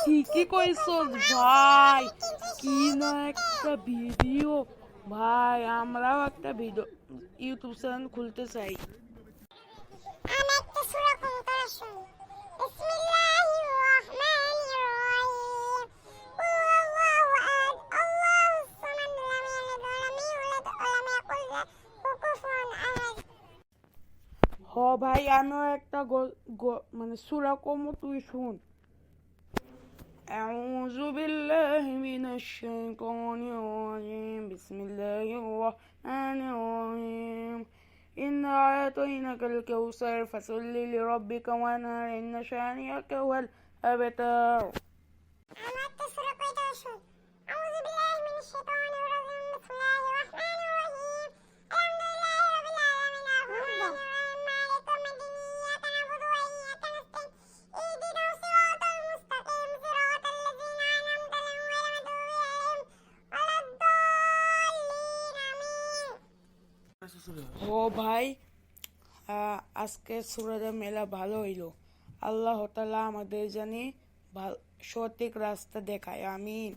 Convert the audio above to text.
ঠিকই কইছস ভাই, কি না একটা ভিডিও। ভাই আমরাও একটা ভিডিও ইউটিউব চ্যানেল খুলতে চাই। আমি একটা সূরা কোন তারা শুন। বিসমিল্লাহির রহমানির রহিম। কুল আল্লাহু আহাদ, আল্লাহুস সামাদ, লাম ইয়ালিদ ওয়া লাম ইউলাদ ওয়া লাম ইয়াকুল লাহু কুফুয়ান আহাদ। হ ভাই, আমিও একটা মানে সূরা কমু, তুই শুন। أعوذ بالله من الشيطان الرجيم بسم الله الرحمن الرحيم إنا أعطيناك الكوثر فصل لربك وانهر إن شانئك هو الأبتر. আমি একটা সূরা কই তারা শুন। আউযু বিল্লাহি মিনাশ শাইতানির রাজিম। বিসমিল্লাহির রহমানির রহিম। আলহামদুলিল্লাহি রাব্বিল আলামিন। আর-রাহমানির রহিম। মালিকিল ইয়াউমিদ্দিন। ইয়াকা না'বুদু ওয়া ইয়াকা নাস্তাইন। ইহদিনাস সিরাতাল মুস্তাকিম। সিরাতাল লাযিনা আন'আমতা আলাইহিম গায়রিল মাগদুবি আলাইহিম ওয়ালাদ-দাল্লিন। আমিন। ও ভাই, আজকে সূরাটা মেলা ভালো হইলো। আল্লাহ তাআলা আমাদের জানি সঠিক রাস্তা দেখায়। আমিন।